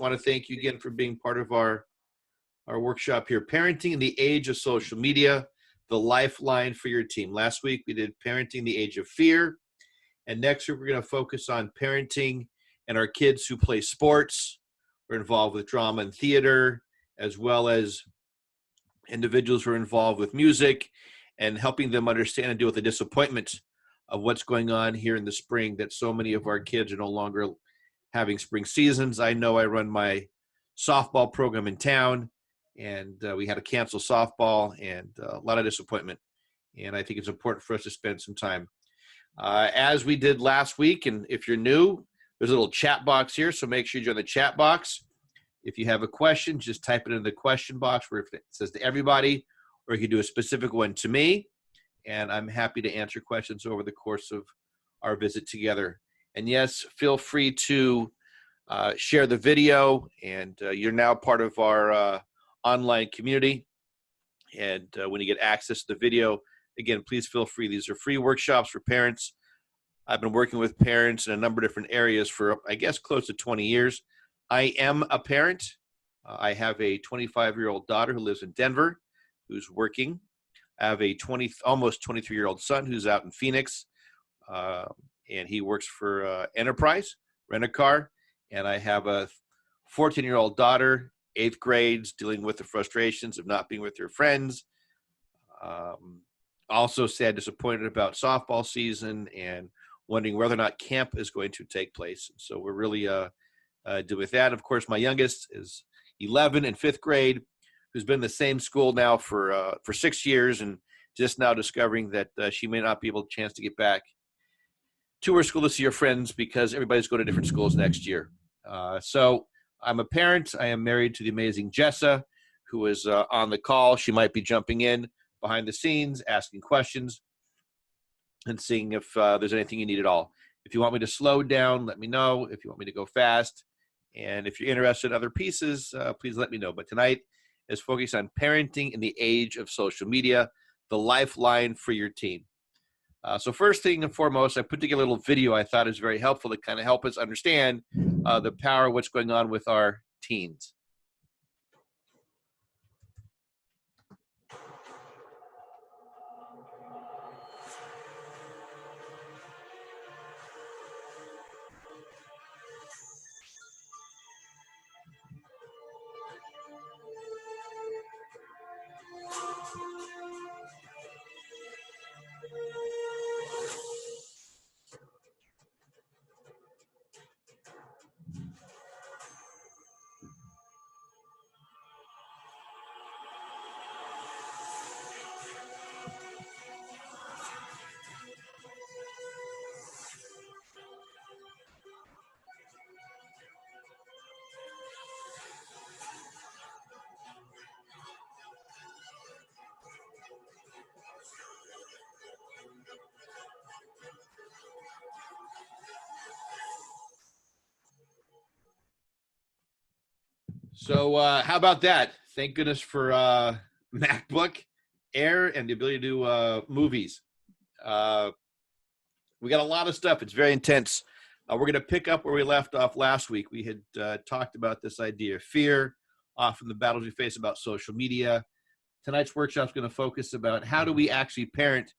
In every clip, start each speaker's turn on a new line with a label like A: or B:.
A: I want to thank you again for being part of our workshop here, Parenting in the Age of Social Media, the Lifeline for your team. Last week, we did Parenting in the Age of Fear. And next week, we're going to focus on parenting and our kids who play sports. We're involved with drama and theater, as well as individuals who are involved with music and helping them understand and deal with the disappointment of what's going on here in the spring, that so many of our kids are no longer having spring seasons. I know I run my softball program in town, and we had to cancel softball, and a lot of disappointment. And I think it's important for us to spend some time. As we did last week, and if you're new, there's a little chat box here, so make sure you join the chat box. If you have a question, just type it in the question box where it says to everybody, or you can do a specific one to me, and I'm happy to answer questions over the course of our visit together. And yes, feel free to share the video, and you're now part of our online community. And when you get access to the video, again, please feel free. These are free workshops for parents. I've been working with parents in a number of different areas for, I guess, close to 20 years. I am a parent. I have a 25-year-old daughter who lives in Denver, who's working. I have a almost 23-year-old son who's out in Phoenix, and he works for Enterprise, rent-a-car. And I have a 14-year-old daughter, 8th grades, dealing with the frustrations of not being with her friends. Also sad, disappointed about softball season, and wondering whether or not camp is going to take place. So we're really dealing with that. Of course, my youngest is 11 in 5th grade, who's been in the same school now for 6 years, and just now discovering that she may not be able to chance to get back to her school to see her friends because everybody's going to different schools next year. So I'm a parent. I am married to the amazing Jessa, who is on the call. She might be jumping in behind the scenes, asking questions, and seeing if there's anything you need at all. If you want me to slow down, let me know. If you want me to go fast, and if you're interested in other pieces, please let me know. But tonight is focused on parenting in the age of social media, the lifeline for your teen. So first thing and foremost, I put together a little video I thought is very helpful to kind of help us understand the power of what's going on with our teens. So how about that? Thank goodness for MacBook Air and the ability to do movies. We got a lot of stuff. It's very intense. We're going to pick up where we left off last week. We had talked about this idea of fear, often the battles we face about social media. Tonight's workshop is going to focus about how do we actually parent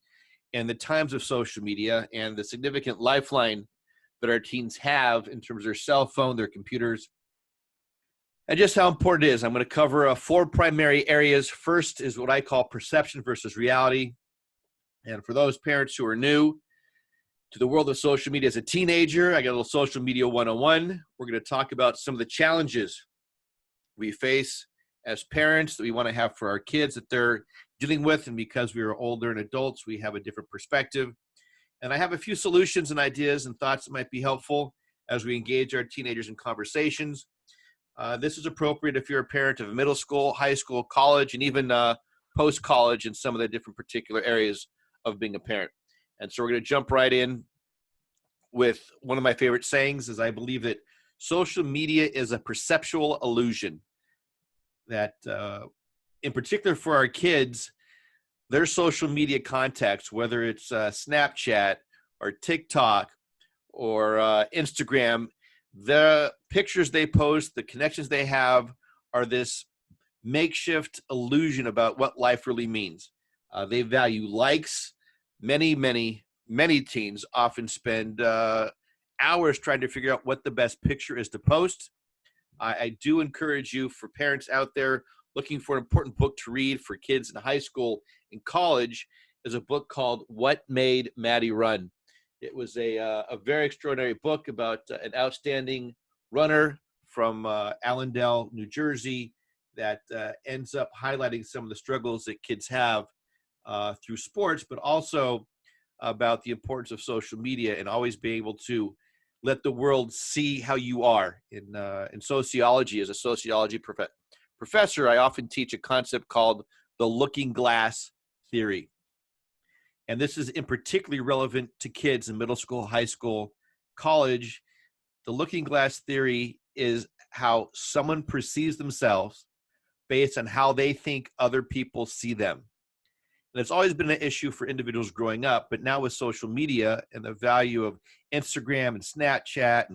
A: in the times of social media and the significant lifeline that our teens have in terms of their cell phone, their computers, and just how important it is. I'm going to cover 4 primary areas. First is what I call perception versus reality. And for those parents who are new to the world of social media as a teenager, I got a little social media 101. We're going to talk about some of the challenges we face as parents that we want to have for our kids that they're dealing with. And because we are older and adults, we have a different perspective. And I have a few solutions and ideas and thoughts that might be helpful as we engage our teenagers in conversations. This is appropriate if you're a parent of middle school, high school, college, and even post-college in some of the different particular areas of being a parent. And so we're going to jump right in with one of my favorite sayings is I believe that social media is a perceptual illusion. That in particular for our kids, their social media contacts, whether it's Snapchat or TikTok or Instagram, The pictures they post, the connections they have are this makeshift illusion about what life really means. They value likes. Many teens often spend hours trying to figure out what the best picture is to post. I do encourage you, for parents out there looking for an important book to read for kids in high school and college, is a book called What Made Maddie Run. It was a very extraordinary book about an outstanding runner from Allendale, New Jersey, that ends up highlighting some of the struggles that kids have through sports, but also about the importance of social media and always being able to let the world see how you are. In sociology, as a sociology professor, I often teach a concept called the looking glass theory. And this is in particularly relevant to kids in middle school, high school, college. The looking glass theory is how someone perceives themselves based on how they think other people see them. And it's always been an issue for individuals growing up, but now with social media and the value of Instagram and Snapchat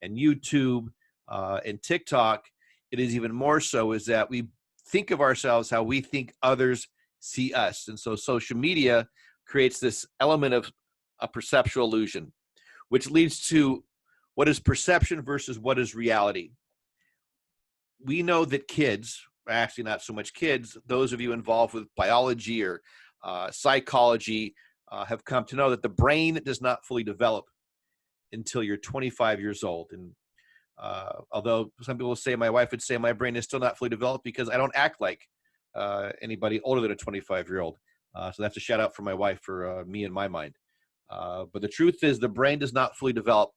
A: and YouTube and TikTok, it is even more so, is that we think of ourselves how we think others see us. And so social media creates this element of a perceptual illusion, which leads to what is perception versus what is reality. We know that kids, actually not so much kids, those of you involved with biology or psychology have come to know that the brain does not fully develop until you're 25 years old. And although some people will say, my wife would say my brain is still not fully developed because I don't act like anybody older than a 25-year-old. So that's a shout out for my wife, for me in my mind. But the truth is the brain does not fully develop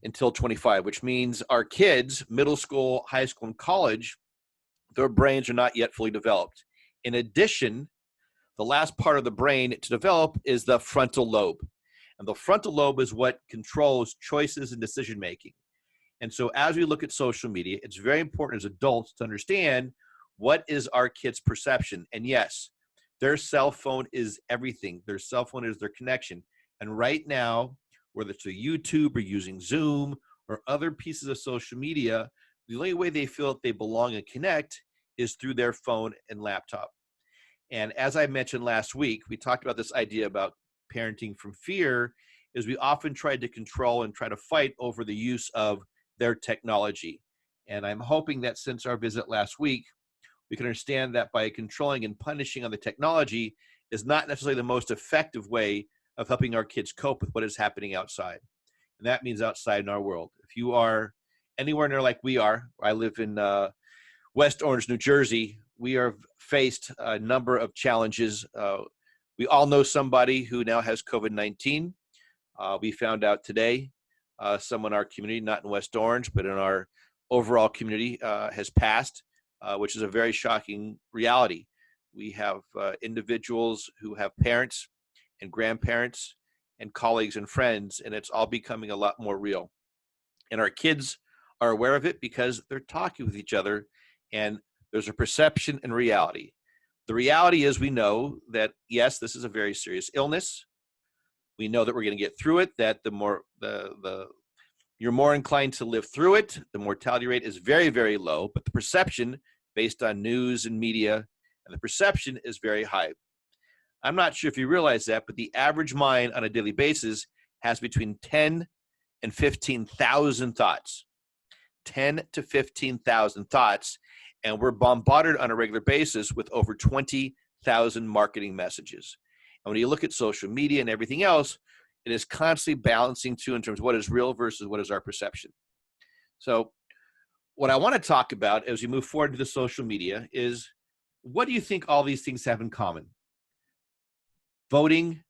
A: until 25, which means our kids, middle school, high school, and college, their brains are not yet fully developed. In addition, the last part of the brain to develop is the frontal lobe. And the frontal lobe is what controls choices and decision making. And so as we look at social media, it's very important as adults to understand what is our kids' perception. And yes, their cell phone is everything. Their cell phone is their connection. And right now, whether it's a YouTube or using Zoom or other pieces of social media, the only way they feel that they belong and connect is through their phone and laptop. And as I mentioned last week, we talked about this idea about parenting from fear, is we often try to control and try to fight over the use of their technology. And I'm hoping that since our visit last week, we can understand that by controlling and punishing on the technology is not necessarily the most effective way of helping our kids cope with what is happening outside. And that means outside in our world. If you are anywhere near like we are, I live in West Orange, New Jersey, we are faced a number of challenges. We all know somebody who now has COVID-19. We found out today someone in our community, not in West Orange, but in our overall community, has passed, which is a very shocking reality. We have individuals who have parents and grandparents and colleagues and friends, and it's all becoming a lot more real. And our kids are aware of it because they're talking with each other, and there's a perception and reality. The reality is we know that, yes, this is a very serious illness. We know that we're going to get through it, that you're more inclined to live through it. The mortality rate is very, very low, but the perception based on news and media, and the perception is very high. I'm not sure if you realize that, but the average mind on a daily basis has between 10 and 15,000 thoughts. 10 to 15,000 thoughts, and we're bombarded on a regular basis with over 20,000 marketing messages. And when you look at social media and everything else, it is constantly balancing too in terms of what is real versus what is our perception. So what I want to talk about as we move forward to the social media is, what do you think all these things have in common? Voting,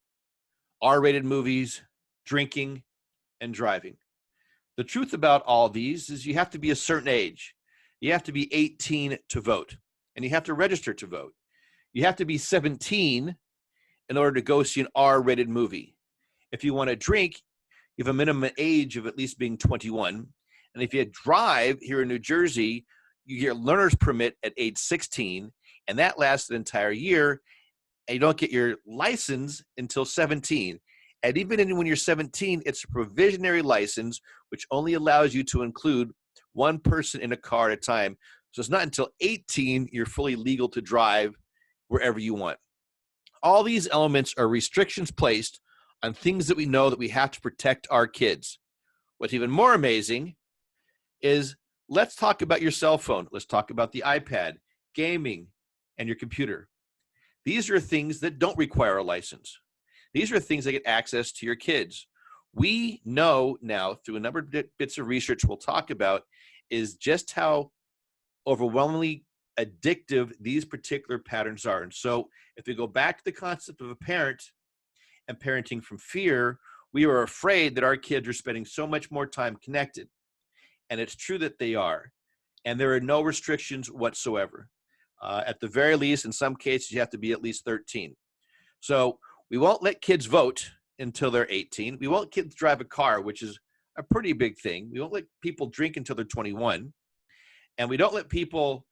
A: R-rated movies, drinking, and driving. The truth about all these is you have to be a certain age. You have to be 18 to vote, and you have to register to vote. You have to be 17 in order to go see an R-rated movie. If you want to drink, you have a minimum age of at least being 21. And if you drive here in New Jersey, you get a learner's permit at age 16, and that lasts an entire year, and you don't get your license until 17. And even when you're 17, it's a provisionary license, which only allows you to include one person in a car at a time. So it's not until 18 you're fully legal to drive wherever you want. All these elements are restrictions placed on things that we know that we have to protect our kids. What's even more amazing is, let's talk about your cell phone. Let's talk about the iPad, gaming, and your computer. These are things that don't require a license. These are things that get access to your kids. We know now through a number of bits of research we'll talk about is just how overwhelmingly addictive these particular patterns are. And so if we go back to the concept of a parent and parenting from fear, we are afraid that our kids are spending so much more time connected. And it's true that they are. And there are no restrictions whatsoever. At the very least, in some cases, you have to be at least 13. So we won't let kids vote until they're 18. We won't let kids drive a car, which is a pretty big thing. We won't let people drink until they're 21. And we don't let people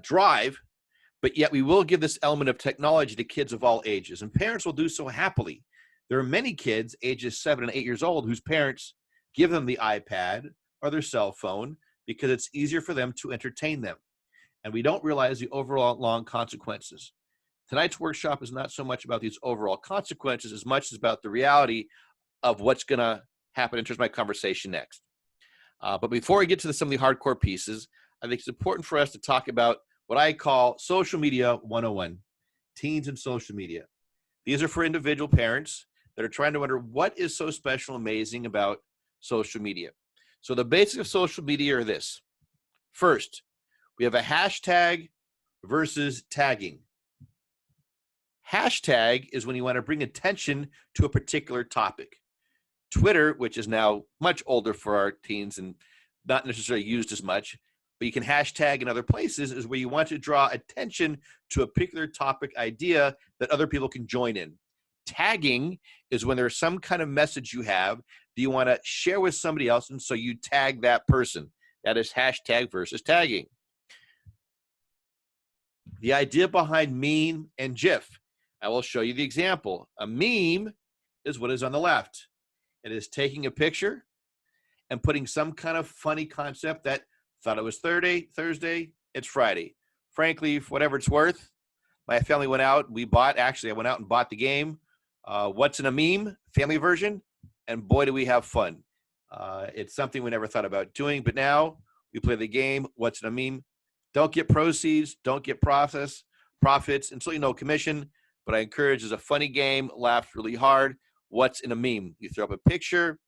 A: drive, but yet we will give this element of technology to kids of all ages. And parents will do so happily. There are many kids ages 7 and 8 years old whose parents give them the iPad or their cell phone because it's easier for them to entertain them. And we don't realize the overall long consequences. Tonight's workshop is not so much about these overall consequences as much as about the reality of what's going to happen in terms of my conversation next. But before we get to some of the hardcore pieces, I think it's important for us to talk about what I call social media 101, teens and social media. These are for individual parents that are trying to wonder what is so special, amazing about social media. So the basics of social media are this. First, we have a hashtag versus tagging. Hashtag is when you want to bring attention to a particular topic. Twitter, which is now much older for our teens and not necessarily used as much, but you can hashtag in other places, is where you want to draw attention to a particular topic idea that other people can join in. Tagging is when there's some kind of message you have that you want to share with somebody else, and so you tag that person. That is hashtag versus tagging. The idea behind meme and GIF. I will show you the example. A meme is what is on the left. It is taking a picture and putting some kind of funny concept that thought it was Thursday, it's Friday. Frankly, for whatever it's worth, my family went out, I went out and bought the game, What's in a Meme, family version, and boy, do we have fun. It's something we never thought about doing, but now we play the game, What's in a Meme. Don't get proceeds, don't get profits, and certainly no commission, but I encourage, it's a funny game, laughed really hard. What's in a meme? You throw up a picture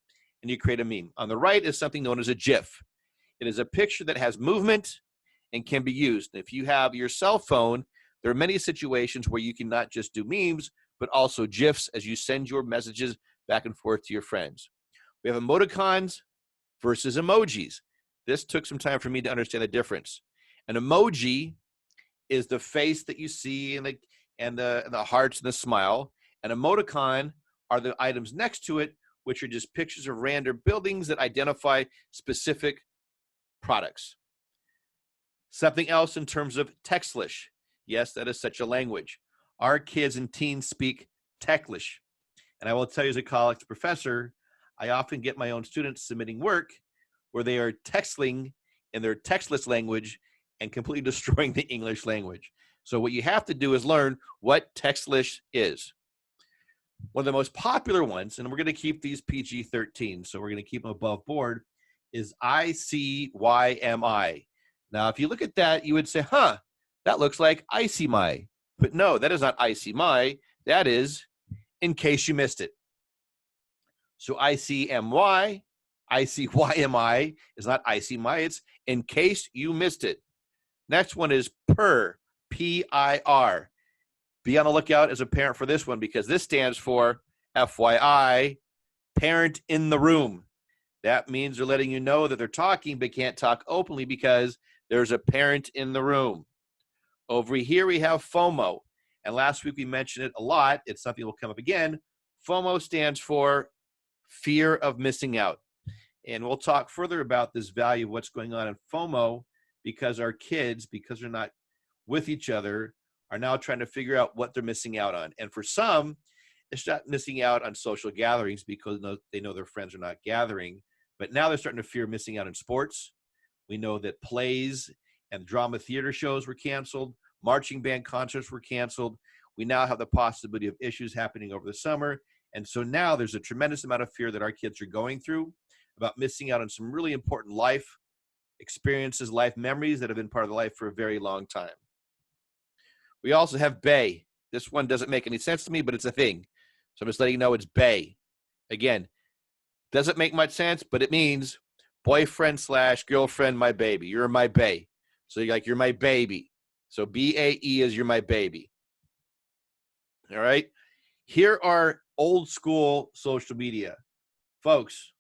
A: and you create a meme. On the right is something known as a GIF. It is a picture that has movement and can be used. And if you have your cell phone, there are many situations where you can not just do memes, but also GIFs as you send your messages back and forth to your friends. We have emoticons versus emojis. This took some time for me to understand the difference. An emoji is the face that you see and the hearts and the smile. An emoticon are the items next to it, which are just pictures of random buildings that identify specific products. Something else in terms of Textlish. Yes, that is such a language. Our kids and teens speak Techlish. And I will tell you, as a college professor, I often get my own students submitting work where they are texting in their Textless language and completely destroying the English language. So what you have to do is learn what Textlish is. One of the most popular ones, and we're going to keep these PG-13, so we're going to keep them above board, is ICYMI. Now, if you look at that, you would say, that looks like ICMI. But no, that is not ICMI. That is in case you missed it. So ICMI is not ICMI. It's in case you missed it. Next one is PIR, P-I-R. Be on the lookout as a parent for this one, because this stands for FYI, parent in the room. That means they're letting you know that they're talking but can't talk openly because there's a parent in the room. Over here we have FOMO. And last week we mentioned it a lot. It's something that will come up again. FOMO stands for fear of missing out. And we'll talk further about this value of what's going on in FOMO, because our kids, because they're not with each other, are now trying to figure out what they're missing out on. And for some, It's not missing out on social gatherings because they know their friends are not gathering, but now they're starting to fear missing out on sports. We know that plays and drama theater shows were canceled. Marching band concerts were canceled. We now have the possibility of issues happening over the summer. And so now there's a tremendous amount of fear that our kids are going through about missing out on some really important life experiences, life memories that have been part of the life for a very long time. We also have Bay. This one doesn't make any sense to me, but it's a thing. So I'm just letting you know it's Bay. Again, doesn't make much sense, but it means boyfriend / girlfriend, my baby. You're my bae. So you're my baby. So BAE is you're my baby. All right. Here are old school social media. Folks,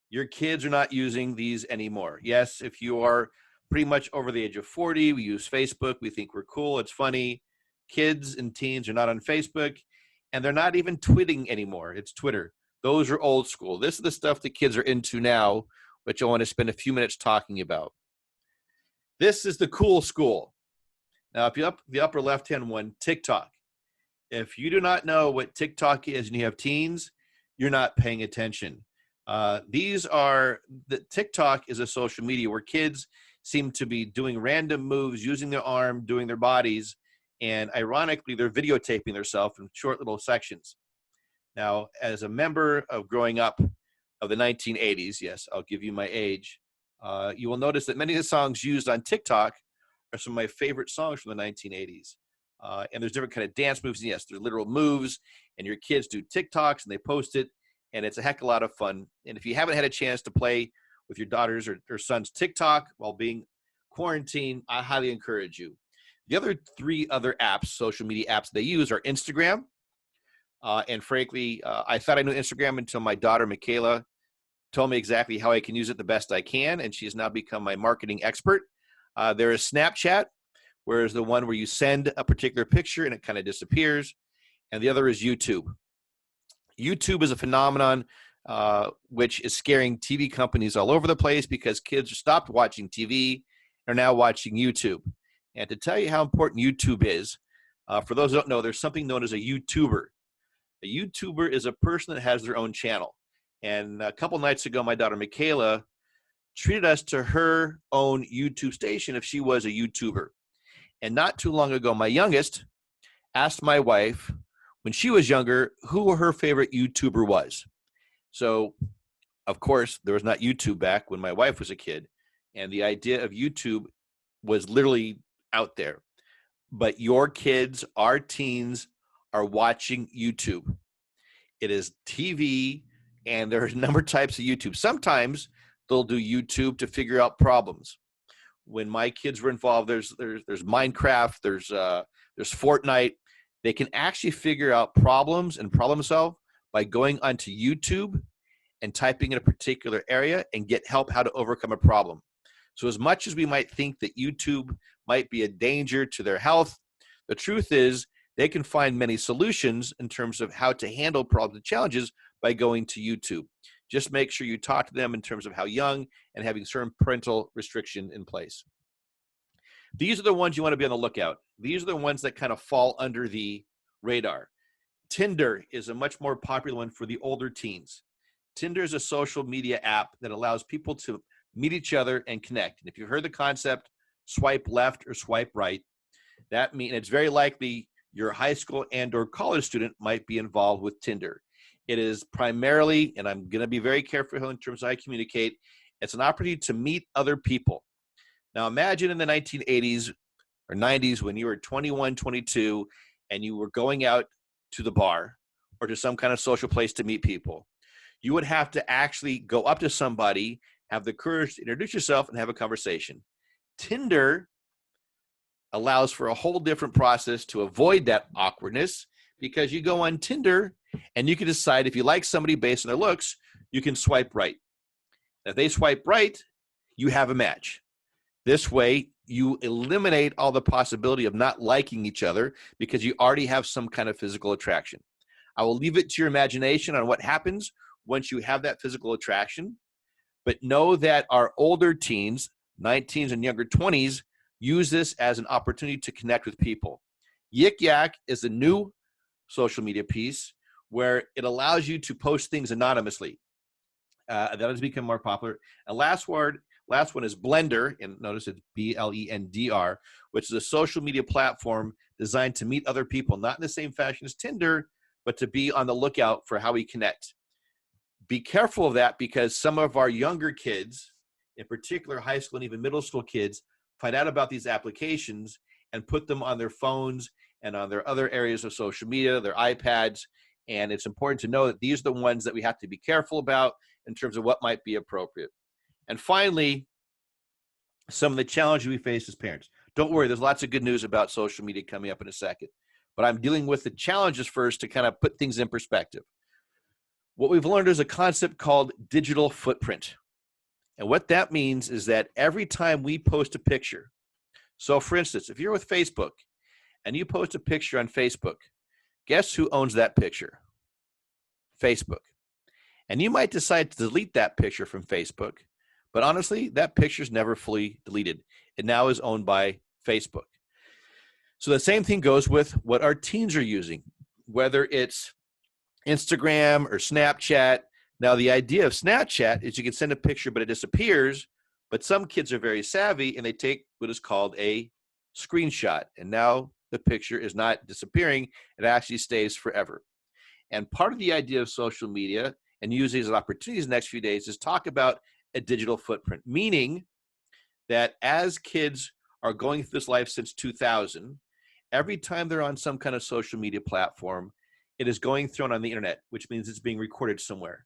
A: your kids are not using these anymore. Yes, if you are pretty much over the age of 40, we use Facebook. We think we're cool. It's funny. Kids and teens are not on Facebook, and they're not even tweeting anymore. It's Twitter. Those are old school. This is the stuff that kids are into now, which I want to spend a few minutes talking about. This is the cool school. Now, if you up the upper left-hand one, TikTok. If you do not know what TikTok is and you have teens, you're not paying attention. TikTok is a social media where kids seem to be doing random moves, using their arm, doing their bodies, and ironically, they're videotaping themselves in short little sections. Now, as a member of growing up of the 1980s, yes, I'll give you my age, you will notice that many of the songs used on TikTok are some of my favorite songs from the 1980s. And there's different kind of dance moves. And yes, they're literal moves, and your kids do TikToks and they post it, and it's a heck of a lot of fun. And if you haven't had a chance to play with your daughters or sons TikTok while being quarantined, I highly encourage you. The other 3 other apps, social media apps they use are Instagram. And frankly, I thought I knew Instagram until my daughter, Michaela, told me exactly how I can use it the best I can, and she has now become my marketing expert. There is Snapchat, whereas the one where you send a particular picture and it kind of disappears, and the other is YouTube. YouTube is a phenomenon which is scaring TV companies all over the place because kids stopped watching TV and are now watching YouTube. And to tell you how important YouTube is, for those who don't know, there's something known as a YouTuber. A YouTuber is a person that has their own channel. And a couple nights ago, my daughter Michaela treated us to her own YouTube station if she was a YouTuber. And not too long ago, my youngest asked my wife, when she was younger, who her favorite YouTuber was. So, of course, there was not YouTube back when my wife was a kid. And the idea of YouTube was literally out there. But your kids, our teens, are watching YouTube. It is TV, and there are a number of types of YouTube. Sometimes they'll do YouTube to figure out problems. When my kids were involved, there's Minecraft, there's Fortnite. They can actually figure out problems and problem solve by going onto YouTube and typing in a particular area and get help how to overcome a problem. So as much as we might think that YouTube might be a danger to their health, the truth is they can find many solutions in terms of how to handle problems and challenges by going to YouTube. Just make sure you talk to them in terms of how young and having certain parental restriction in place. These are the ones you want to be on the lookout. These are the ones that kind of fall under the radar. Tinder is a much more popular one for the older teens. Tinder is a social media app that allows people to meet each other and connect. And if you've heard the concept, swipe left or swipe right, that means it's very likely your high school and or college student might be involved with Tinder. It is primarily, and I'm going to be very careful in terms of how I communicate, it's an opportunity to meet other people. Now imagine in the 1980s or 90s when you were 21, 22, and you were going out to the bar or to some kind of social place to meet people. You would have to actually go up to somebody, have the courage to introduce yourself and have a conversation. Tinder allows for a whole different process to avoid that awkwardness because you go on Tinder and you can decide if you like somebody based on their looks, you can swipe right. If they swipe right, you have a match. This way, you eliminate all the possibility of not liking each other because you already have some kind of physical attraction. I will leave it to your imagination on what happens once you have that physical attraction, but know that our older teens, 19s and younger 20s, use this as an opportunity to connect with people. Yik Yak is a new social media piece where it allows you to post things anonymously. That has become more popular. And last one is Blender, and notice it's Blendr, which is a social media platform designed to meet other people, not in the same fashion as Tinder, but to be on the lookout for how we connect. Be careful of that, because some of our younger kids, in particular high school and even middle school kids, find out about these applications and put them on their phones and on their other areas of social media, their iPads. And it's important to know that these are the ones that we have to be careful about in terms of what might be appropriate. And finally, some of the challenges we face as parents. Don't worry, there's lots of good news about social media coming up in a second. But I'm dealing with the challenges first to kind of put things in perspective. What we've learned is a concept called digital footprint. And what that means is that every time we post a picture, so for instance, if you're with Facebook and you post a picture on Facebook, guess who owns that picture? Facebook. And you might decide to delete that picture from Facebook, but honestly, that picture's never fully deleted. It now is owned by Facebook. So the same thing goes with what our teens are using, whether it's Instagram or Snapchat. Now, the idea of Snapchat is you can send a picture, but it disappears. But some kids are very savvy, and they take what is called a screenshot. And now the picture is not disappearing. It actually stays forever. And part of the idea of social media, and use these as opportunities the next few days, is talk about a digital footprint, meaning that as kids are going through this life since 2000, every time they're on some kind of social media platform, it is going thrown on the internet, which means it's being recorded somewhere.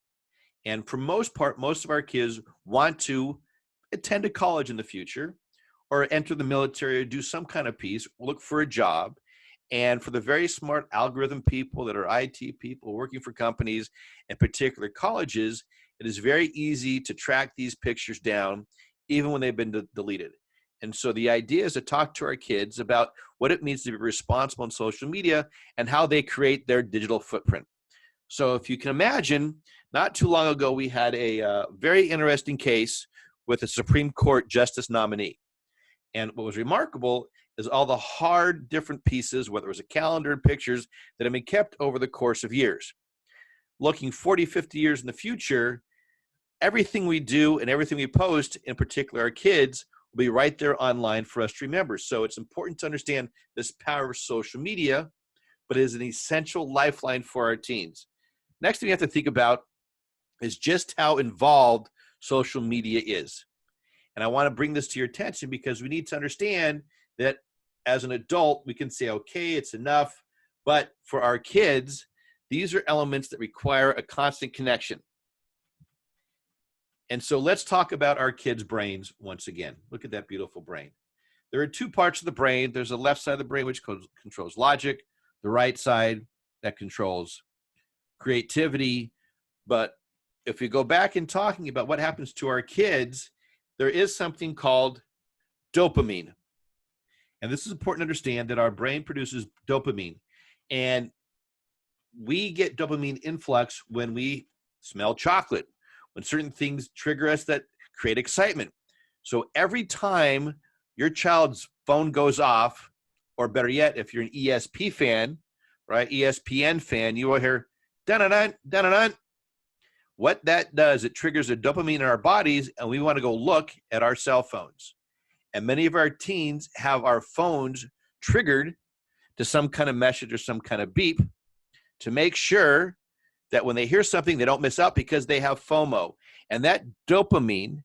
A: And for most part, most of our kids want to attend a college in the future or enter the military or do some kind of piece, look for a job. And for the very smart algorithm people that are IT people working for companies and particular colleges, it is very easy to track these pictures down, even when they've been deleted. And so the idea is to talk to our kids about what it means to be responsible on social media and how they create their digital footprint. So if you can imagine, not too long ago, we had a very interesting case with a Supreme Court justice nominee. And what was remarkable is all the hard different pieces, whether it was a calendar and pictures, that have been kept over the course of years. Looking 40, 50 years in the future, everything we do and everything we post, in particular our kids, will be right there online for us to remember. So it's important to understand this power of social media, but it is an essential lifeline for our teens. Next thing we have to think about is just how involved social media is. And I want to bring this to your attention because we need to understand that as an adult, we can say, okay, it's enough. But for our kids, these are elements that require a constant connection. And so let's talk about our kids' brains once again. Look at that beautiful brain. There are two parts of the brain. There's the left side of the brain, which controls logic, the right side that controls creativity. But if we go back in talking about what happens to our kids, there is something called dopamine. And this is important to understand that our brain produces dopamine. And we get dopamine influx when we smell chocolate, when certain things trigger us that create excitement. So every time your child's phone goes off, or better yet, if you're an ESP fan, right, ESPN fan, you will hear dun-dun-dun, dun-dun-dun. What that does, it triggers a dopamine in our bodies, and we want to go look at our cell phones. And many of our teens have our phones triggered to some kind of message or some kind of beep to make sure that when they hear something, they don't miss out because they have FOMO. And that dopamine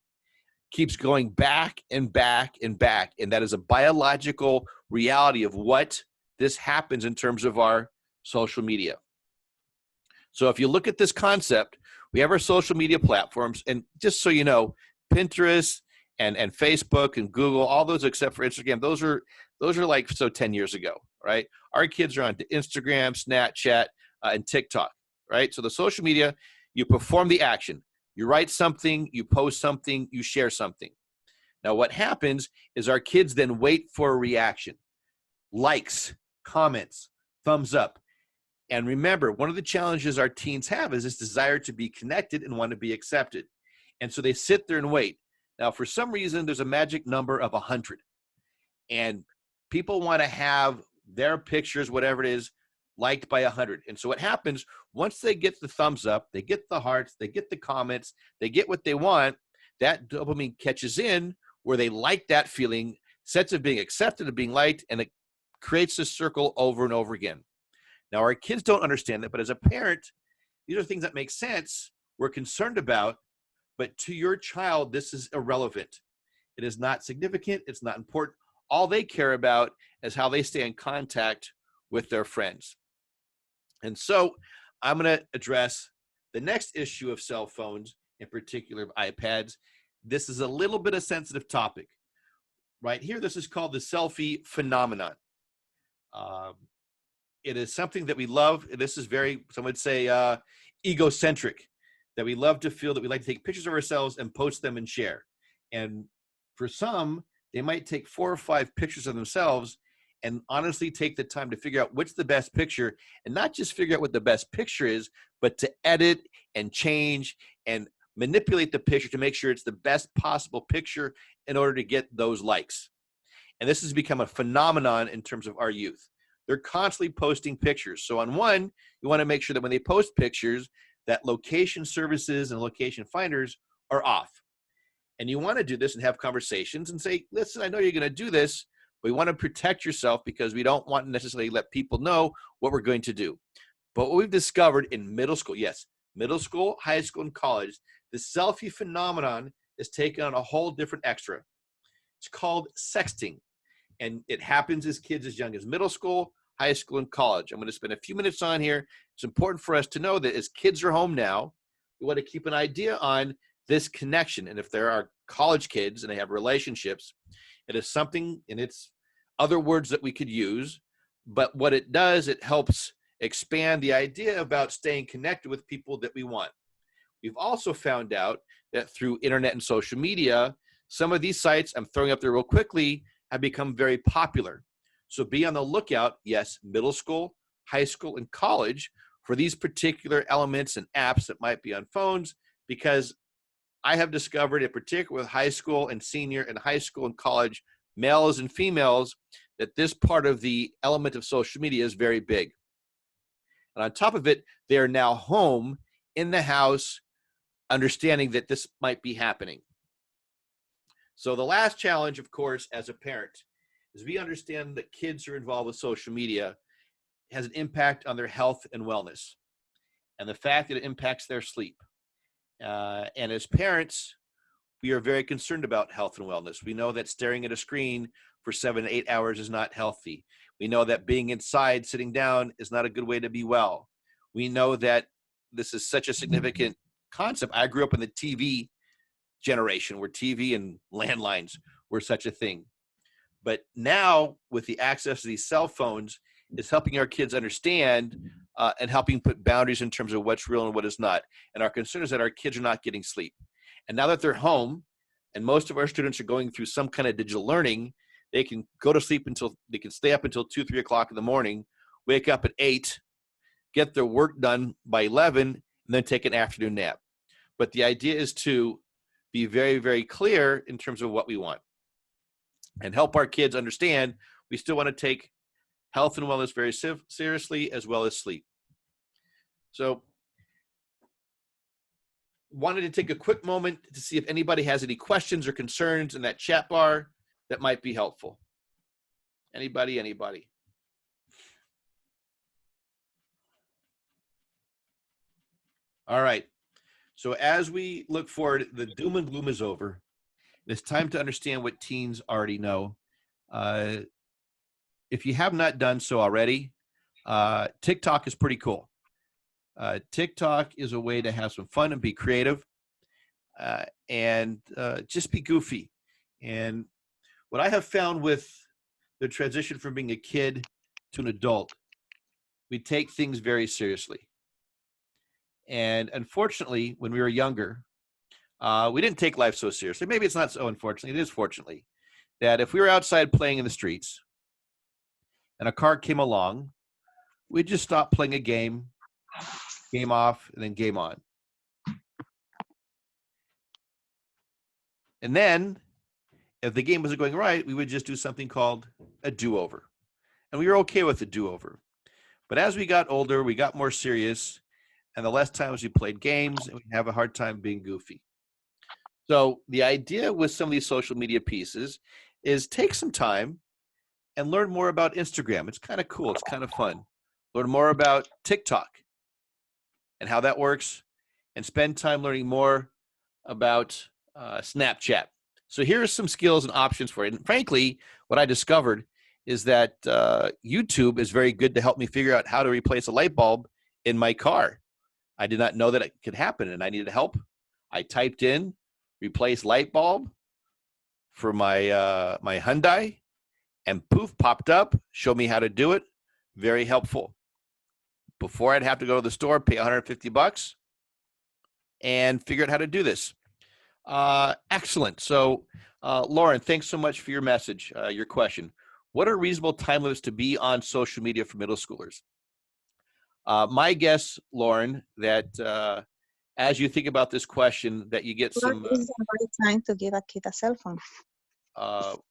A: keeps going back and back and back. And that is a biological reality of what this happens in terms of our social media. So if you look at this concept, we have our social media platforms. And just so you know, Pinterest and Facebook and Google, all those except for Instagram, those are like 10 years ago, right? Our kids are on Instagram, Snapchat, and TikTok, right? So the social media, you perform the action. You write something, you post something, you share something. Now what happens is our kids then wait for a reaction. Likes, comments, thumbs up. And remember, one of the challenges our teens have is this desire to be connected and want to be accepted. And so they sit there and wait. Now, for some reason, there's a magic number of 100. And people want to have their pictures, whatever it is, liked by 100. And so what happens, once they get the thumbs up, they get the hearts, they get the comments, they get what they want, that dopamine catches in where they like that feeling, sense of being accepted, of being liked, and it creates this circle over and over again. Now, our kids don't understand that, but as a parent, these are things that make sense, we're concerned about, but to your child, this is irrelevant. It is not significant. It's not important. All they care about is how they stay in contact with their friends. And so I'm going to address the next issue of cell phones, in particular iPads. This is a little bit of sensitive topic. Right here, this is called the selfie phenomenon. It is something that we love. This is very, some would say, egocentric, that we love to feel that we like to take pictures of ourselves and post them and share. And for some, they might take 4 or 5 pictures of themselves and honestly take the time to figure out what's the best picture, and not just figure out what the best picture is, but to edit and change and manipulate the picture to make sure it's the best possible picture in order to get those likes. And this has become a phenomenon in terms of our youth. They're constantly posting pictures. So on one, you want to make sure that when they post pictures, that location services and location finders are off. And you want to do this and have conversations and say, listen, I know you're going to do this, but we want to protect yourself because we don't want to necessarily let people know what we're going to do. But what we've discovered in middle school, yes, middle school, high school, and college, the selfie phenomenon is taken on a whole different extra. It's called sexting. And it happens as kids as young as middle school, high school, and college. I'm going to spend a few minutes on here. It's important for us to know that as kids are home now, we want to keep an idea on this connection. And if there are college kids and they have relationships, it is something, and it's other words that we could use, but what it does, it helps expand the idea about staying connected with people that we want. We've also found out that through internet and social media, some of these sites, I'm throwing up there real quickly, have become very popular. So be on the lookout, yes, middle school, high school, and college for these particular elements and apps that might be on phones, because I have discovered, in particular with high school and senior and high school and college, males and females, that this part of the element of social media is very big. And on top of it, they are now home in the house, understanding that this might be happening. So the last challenge, of course, as a parent, is we understand that kids who are involved with social media has an impact on their health and wellness, and the fact that it impacts their sleep. And as parents, we are very concerned about health and wellness. We know that staring at a screen for 7 to 8 hours is not healthy. We know that being inside, sitting down, is not a good way to be well. We know that this is such a significant concept. I grew up in the TV generation where TV and landlines were such a thing. But now with the access to these cell phones, it's helping our kids understand and helping put boundaries in terms of what's real and what is not. And our concern is that our kids are not getting sleep. And now that they're home, and most of our students are going through some kind of digital learning, they can go to sleep until, they can stay up until 2, 3 o'clock in the morning, wake up at 8, get their work done by 11, and then take an afternoon nap. But the idea is to be very, very clear in terms of what we want and help our kids understand we still want to take health and wellness very seriously, as well as sleep. So wanted to take a quick moment to see if anybody has any questions or concerns in that chat bar that might be helpful. Anybody? All right. So as we look forward, the doom and gloom is over. It's time to understand what teens already know. If you have not done so already, TikTok is pretty cool. TikTok is a way to have some fun and be creative and just be goofy. And what I have found with the transition from being a kid to an adult, we take things very seriously. And unfortunately, when we were younger, we didn't take life so seriously. Maybe it's not so unfortunately, it is fortunately, that if we were outside playing in the streets and a car came along, we'd just stop playing a game off, and then game on. And then if the game wasn't going right, we would just do something called a do-over. And we were okay with the do-over. But as we got older, we got more serious, and the less times we played games, and we have a hard time being goofy. So the idea with some of these social media pieces is take some time and learn more about Instagram. It's kind of cool. It's kind of fun. Learn more about TikTok and how that works, and spend time learning more about Snapchat. So here are some skills and options for it. And frankly, what I discovered is that YouTube is very good to help me figure out how to replace a light bulb in my car. I did not know that it could happen, and I needed help. I typed in replace light bulb for my Hyundai, and poof, popped up, showed me how to do it. Very helpful. Before I'd have to go to the store, pay $150, and figure out how to do this. Excellent. So, Lauren, thanks so much for your message, your question. What are reasonable time limits to be on social media for middle schoolers? My guess, Lauren, that as you think about this question, that you get some.
B: What is the right time to give a kid a cell phone?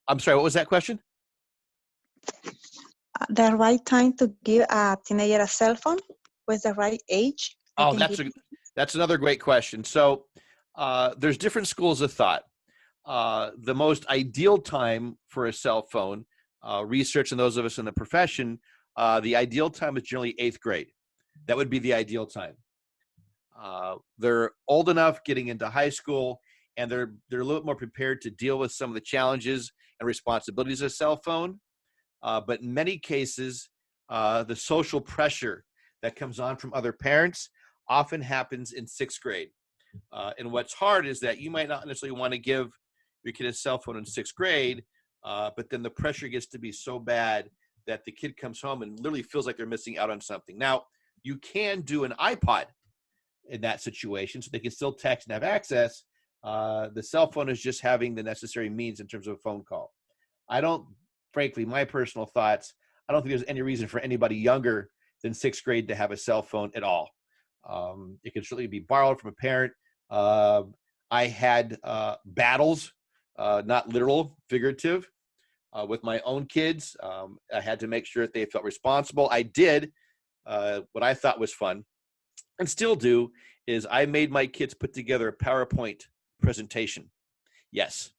A: I'm sorry, what was that question?
B: The right time to give a teenager a cell phone? What's the right age?
A: Oh, that's another great question. So there's different schools of thought. The most ideal time for a cell phone, research and those of us in the profession, the ideal time is generally 8th grade. That would be the ideal time. They're old enough getting into high school, and they're a little bit more prepared to deal with some of the challenges and responsibilities of a cell phone. But in many cases, the social pressure that comes on from other parents often happens in 6th grade. And what's hard is that you might not necessarily want to give your kid a cell phone in 6th grade, but then the pressure gets to be so bad that the kid comes home and literally feels like they're missing out on something. Now, you can do an iPod in that situation, so they can still text and have access. The cell phone is just having the necessary means in terms of a phone call. Frankly, my personal thoughts, I don't think there's any reason for anybody younger than 6th grade to have a cell phone at all. It can certainly be borrowed from a parent. I had battles, not literal, figurative, with my own kids. I had to make sure that they felt responsible. I did what I thought was fun, and still do, is I made my kids put together a PowerPoint presentation. Yes,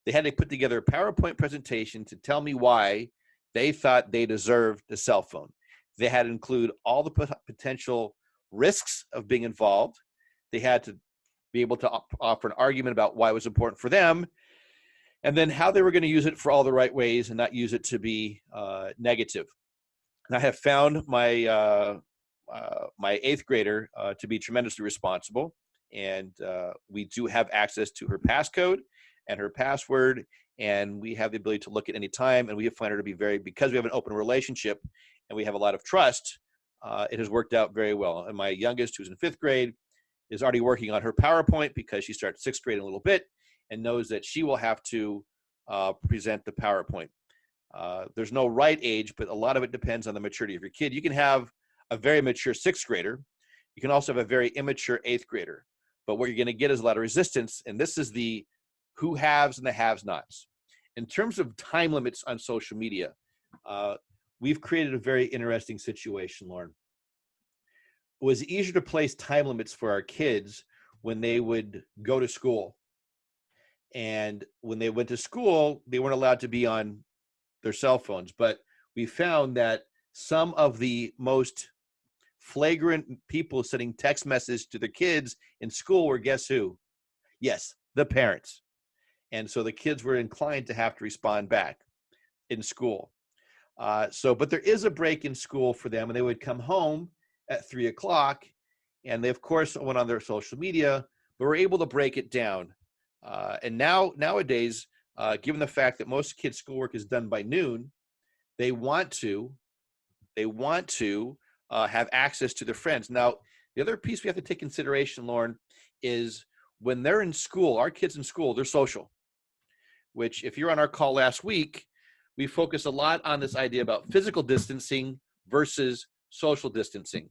A: they had to put together a PowerPoint presentation to tell me why they thought they deserved a cell phone. They had to include all the potential risks of being involved. They had to be able to offer an argument about why it was important for them, and then how they were going to use it for all the right ways and not use it to be negative. And I have found my 8th grader to be tremendously responsible, and we do have access to her passcode and her password, and we have the ability to look at any time, and we have found her to be because we have an open relationship and we have a lot of trust, it has worked out very well. And my youngest, who's in 5th grade, is already working on her PowerPoint because she starts 6th grade in a little bit and knows that she will have to present the PowerPoint. There's no right age, but a lot of it depends on the maturity of your kid. You can have a very mature 6th grader. You can also have a very immature 8th grader. But what you're going to get is a lot of resistance, and this is the who haves and the have-nots. In terms of time limits on social media, we've created a very interesting situation, Lauren. It was easier to place time limits for our kids when they would go to school. And when they went to school, they weren't allowed to be on their cell phones. But we found that some of the most flagrant people sending text messages to their kids in school were, guess who? Yes, the parents. And so the kids were inclined to have to respond back in school. But there is a break in school for them, and they would come home at 3 o'clock, and they, of course, went on their social media, but were able to break it down. And nowadays, given the fact that most kids' schoolwork is done by noon, they want to have access to their friends. Now, the other piece we have to take consideration, Lauren, is when they're in school, our kids in school, they're social, which if you're on our call last week, we focus a lot on this idea about physical distancing versus social distancing.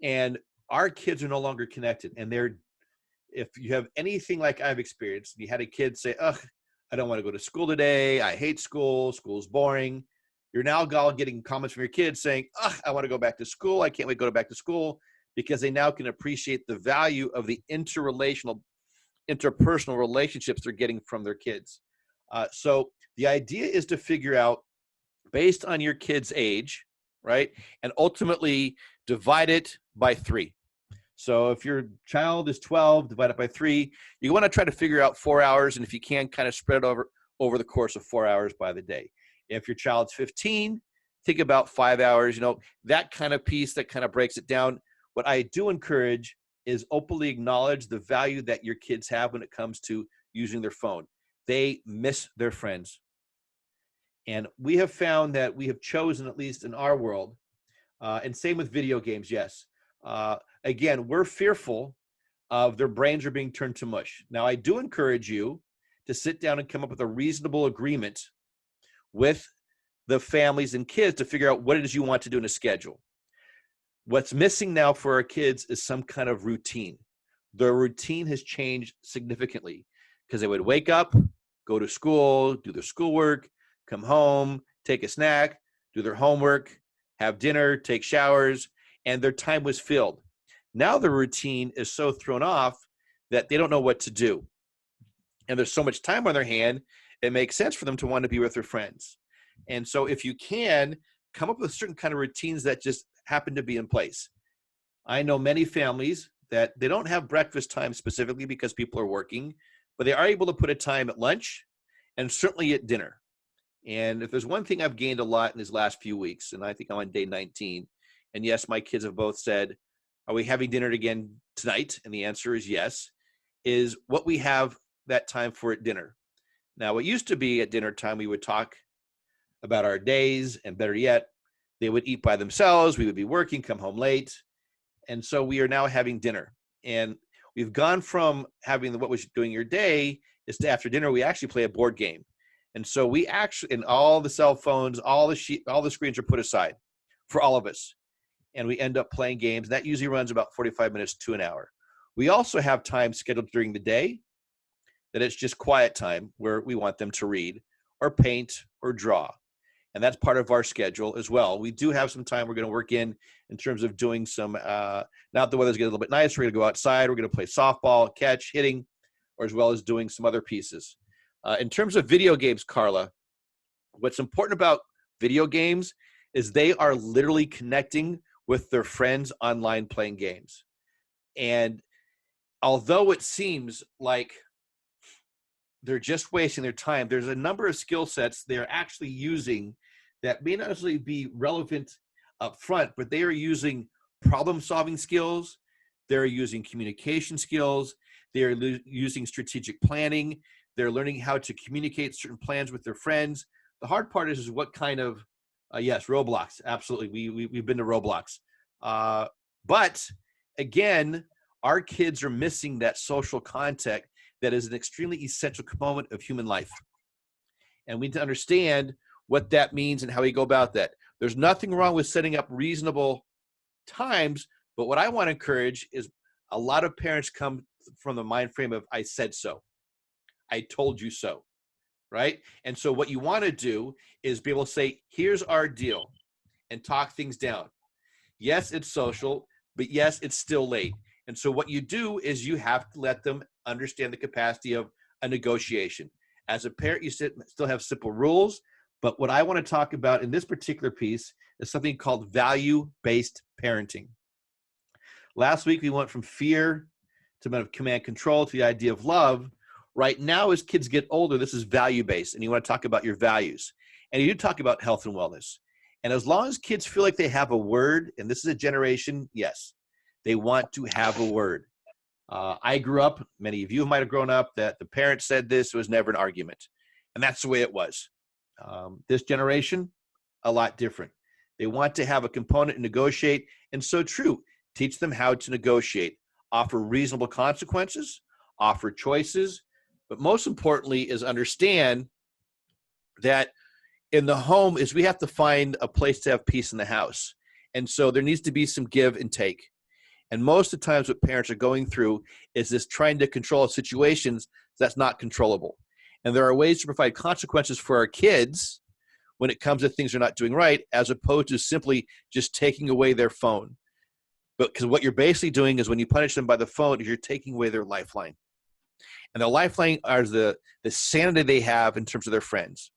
A: And our kids are no longer connected. And if you have anything like I've experienced, you had a kid say, ugh, I don't want to go to school today. I hate school. School's boring. You're now all getting comments from your kids saying, "Ugh, I want to go back to school. I can't wait to go back to school," because they now can appreciate the value of the interpersonal relationships they're getting from their kids. So the idea is to figure out, based on your kid's age, right, and ultimately divide it by 3. So if your child is 12, divide it by 3. You want to try to figure out 4 hours, and if you can, kind of spread it over the course of 4 hours by the day. If your child's 15, think about 5 hours, that kind of piece that kind of breaks it down. What I do encourage is openly acknowledge the value that your kids have when it comes to using their phone. They miss their friends. And we have found that we have chosen, at least in our world, and same with video games, yes. Again, we're fearful of their brains are being turned to mush. Now, I do encourage you to sit down and come up with a reasonable agreement with the families and kids to figure out what it is you want to do in a schedule. What's missing now for our kids is some kind of routine. Their routine has changed significantly because they would wake up, go to school, do their schoolwork, come home, take a snack, do their homework, have dinner, take showers, and their time was filled. Now the routine is so thrown off that they don't know what to do. And there's so much time on their hand, it makes sense for them to want to be with their friends. And so if you can, come up with certain kind of routines that just happen to be in place. I know many families that they don't have breakfast time specifically because people are working, but they are able to put a time at lunch and certainly at dinner. And if there's one thing I've gained a lot in these last few weeks, and I think I'm on day 19, and yes, my kids have both said, "Are we having dinner again tonight?" And the answer is yes, is what we have that time for at dinner. Now, it used to be at dinner time, we would talk about our days, and better yet, they would eat by themselves. We would be working, come home late. And so we are now having dinner. And we've gone from having what was doing your day is to after dinner, we actually play a board game. And so we actually, and all the cell phones, all the screens are put aside for all of us. And we end up playing games. That usually runs about 45 minutes to an hour. We also have time scheduled during the day that it's just quiet time where we want them to read or paint or draw. And that's part of our schedule as well. We do have some time we're going to work in terms of doing some, now that the weather's getting a little bit nicer, we're going to go outside, we're going to play softball, catch, hitting, or as well as doing some other pieces. In terms of video games, Carla, what's important about video games is they are literally connecting with their friends online playing games. And although it seems like they're just wasting their time, there's a number of skill sets they're actually using that may not necessarily be relevant up front, but they are using problem-solving skills, they're using communication skills, they're using strategic planning, they're learning how to communicate certain plans with their friends. The hard part is what kind of, yes, Roblox, absolutely, we've been to Roblox. But again, our kids are missing that social contact that is an extremely essential component of human life. And we need to understand what that means and how we go about that. There's nothing wrong with setting up reasonable times, but what I want to encourage is a lot of parents come from the mind frame of, I said so. I told you so, right? And so what you want to do is be able to say, here's our deal, and talk things down. Yes, it's social, but yes, it's still late. And so what you do is you have to let them understand the capacity of a negotiation. As a parent, you still have simple rules, but what I want to talk about in this particular piece is something called value-based parenting. Last week, we went from fear to command control to the idea of love. Right now, as kids get older, this is value-based, and you want to talk about your values. And you do talk about health and wellness. And as long as kids feel like they have a word, and this is a generation, yes, they want to have a word. I grew up, many of you might have grown up, that the parents said this, it was never an argument. And that's the way it was. This generation, a lot different. They want to have a component and negotiate. And so true, teach them how to negotiate, offer reasonable consequences, offer choices, but most importantly is understand that in the home is we have to find a place to have peace in the house. And so there needs to be some give and take. And most of the times what parents are going through is this trying to control situations that's not controllable. And there are ways to provide consequences for our kids when it comes to things they're not doing right, as opposed to simply just taking away their phone. But because what you're basically doing is when you punish them by the phone, is you're taking away their lifeline. And the lifeline are the sanity they have in terms of their friends.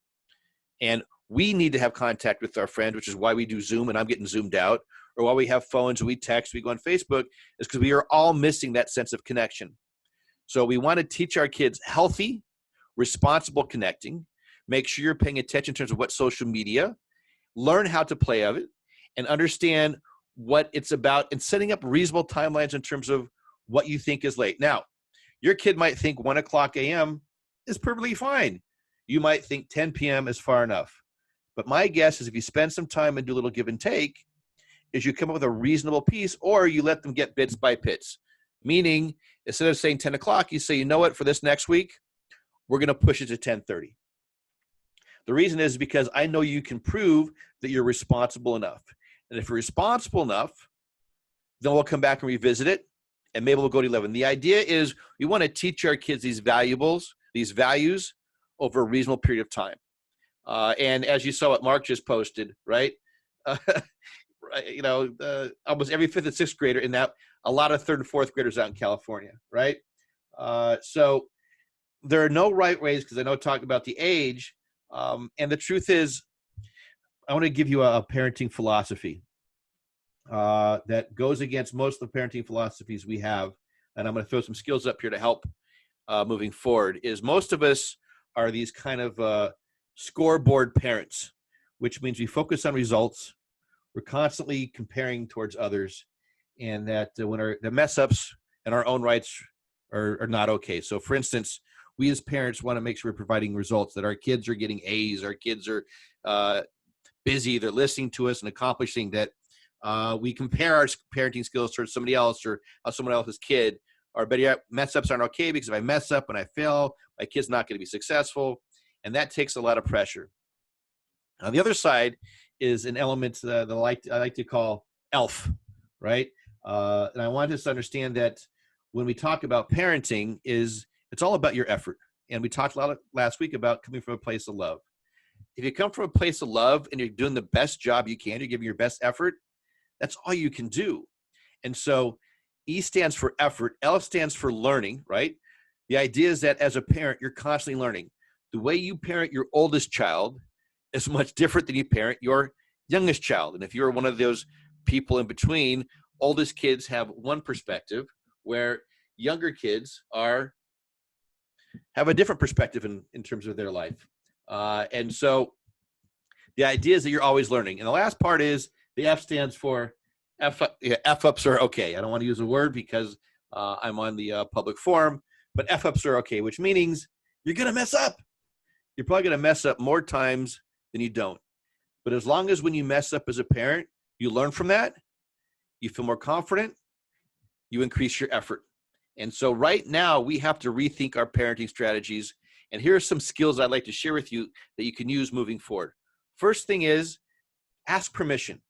A: And we need to have contact with our friends, which is why we do Zoom, and I'm getting zoomed out, or why we have phones, we text, we go on Facebook, is because we are all missing that sense of connection. So we want to teach our kids healthy, responsible connecting, make sure you're paying attention in terms of what social media, learn how to play of it, and understand what it's about, and setting up reasonable timelines in terms of what you think is late. Now, your kid might think 1 o'clock a.m. is perfectly fine. You might think 10 p.m. is far enough. But my guess is if you spend some time and do a little give and take, is you come up with a reasonable piece, or you let them get bits by bits. Meaning, instead of saying 10 o'clock, you say, you know what, for this next week, we're going to push it to 10:30. The reason is because I know you can prove that you're responsible enough. And if you're responsible enough, then we'll come back and revisit it, and maybe we'll go to 11. The idea is we want to teach our kids these values over a reasonable period of time. And as you saw what Mark just posted, right? Almost every fifth and sixth grader in that, a lot of third and fourth graders out in California, right? So there are no right ways, because I know talking about the age, and the truth is, I want to give you a parenting philosophy that goes against most of the parenting philosophies we have, and I'm going to throw some skills up here to help moving forward, is most of us are these kind of scoreboard parents, which means we focus on results. We're constantly comparing towards others, and that when the mess ups in our own rights are not okay. So for instance, we as parents want to make sure we're providing results, that our kids are getting A's, our kids are busy, they're listening to us and accomplishing, that we compare our parenting skills towards somebody else or someone else's kid, or better yet, mess ups aren't okay, because if I mess up and I fail, my kid's not going to be successful. And that takes a lot of pressure. On the other side is an element that I like to call ELF, right? And I want us to understand that when we talk about parenting, it's all about your effort. And we talked a lot last week about coming from a place of love. If you come from a place of love and you're doing the best job you can, you're giving your best effort, that's all you can do. And so E stands for effort, L stands for learning, right? The idea is that as a parent, you're constantly learning. The way you parent your oldest child is much different than you parent your youngest child. And if you're one of those people in between, oldest kids have one perspective, where younger kids have a different perspective in terms of their life. And so the idea is that you're always learning. And the last part is the F stands for F-ups are okay. I don't want to use a word because I'm on the public forum, but F-ups are okay, which means you're going to mess up. You're probably going to mess up more times than you don't. But as long as when you mess up as a parent, you learn from that, you feel more confident, you increase your effort. And so right now we have to rethink our parenting strategies. And here are some skills I'd like to share with you that you can use moving forward. First thing is ask permission.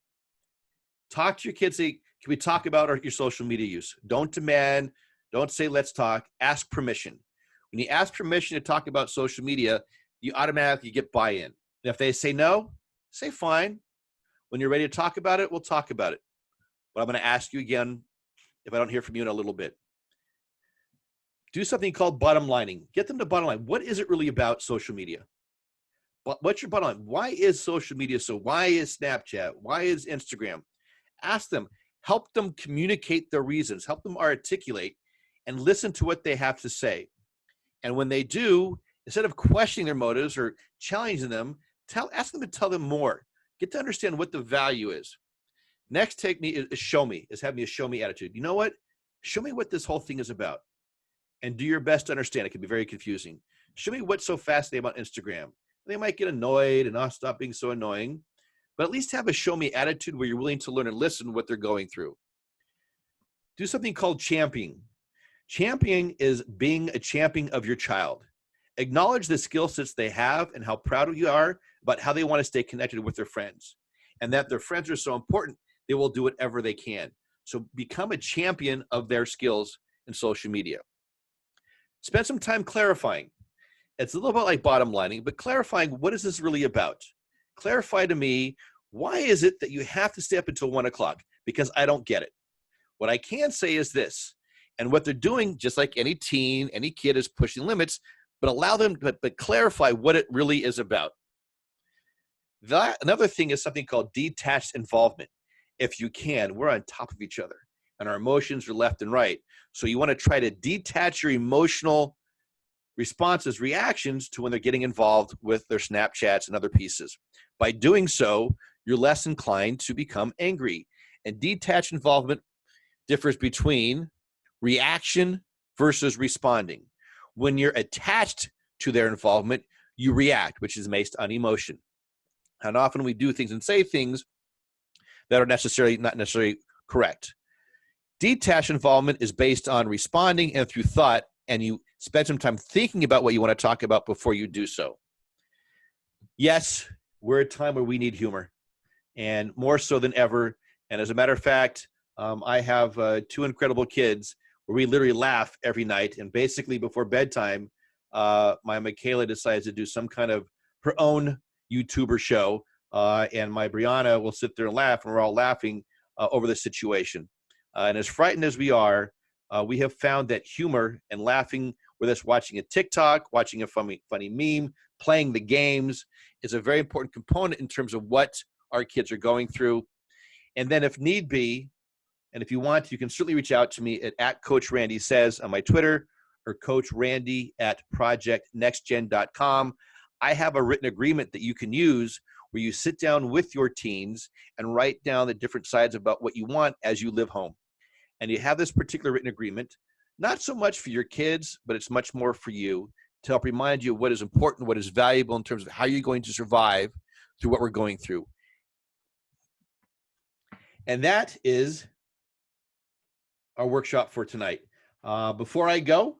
A: Talk to your kids. Say, can we talk about your social media use? Don't demand, don't say, let's talk, ask permission. When you ask permission to talk about social media, you automatically get buy-in. And if they say no, say fine. When you're ready to talk about it, we'll talk about it. But I'm going to ask you again if I don't hear from you in a little bit. Do something called bottom lining. Get them to bottom line. What is it really about social media? What's your bottom line? Why is social media so? Why is Snapchat? Why is Instagram? Ask them. Help them communicate their reasons. Help them articulate and listen to what they have to say. And when they do, instead of questioning their motives or challenging them, ask them to tell them more. Get to understand what the value is. Next technique is show me, is having a show me attitude. You know what? Show me what this whole thing is about. And do your best to understand. It can be very confusing. Show me what's so fascinating about Instagram. They might get annoyed and I'll stop being so annoying. But at least have a show me attitude where you're willing to learn and listen what they're going through. Do something called championing. Championing is being a champion of your child. Acknowledge the skill sets they have and how proud you are about how they want to stay connected with their friends. And that their friends are so important, they will do whatever they can. So become a champion of their skills in social media. Spend some time clarifying. It's a little bit like bottom lining, but clarifying, what is this really about? clarify to me, why is it that you have to stay up until 1 o'clock? Because I don't get it. What I can say is this, and what they're doing, just like any teen, any kid, is pushing limits, but allow them, but clarify what it really is about. Another thing is something called detached involvement. If you can, we're on top of each other, and our emotions are left and right. So you want to try to detach your emotional responses, reactions to when they're getting involved with their Snapchats and other pieces. By doing so, you're less inclined to become angry. And detached involvement differs between reaction versus responding. When you're attached to their involvement, you react, which is based on emotion. And often we do things and say things that are not necessarily correct. Detached involvement is based on responding and through thought, and you spend some time thinking about what you want to talk about before you do so. Yes, we're at a time where we need humor, and more so than ever. And as a matter of fact, I have 2 incredible kids where we literally laugh every night. And basically before bedtime, my Michaela decides to do some kind of her own YouTuber show. And my Brianna will sit there and laugh, and we're all laughing over the situation. And as frightened as we are, we have found that humor and laughing, whether it's watching a TikTok, watching a funny meme, playing the games, is a very important component in terms of what our kids are going through. And then if need be, and if you want, you can certainly reach out to me at Coach Randy Says on my Twitter, or Coach Randy at projectnextgen.com. I have a written agreement that you can use where you sit down with your teens and write down the different sides about what you want as you live home. And you have this particular written agreement, not so much for your kids, but it's much more for you, to help remind you of what is important, what is valuable in terms of how you're going to survive through what we're going through. And that is our workshop for tonight. Before I go,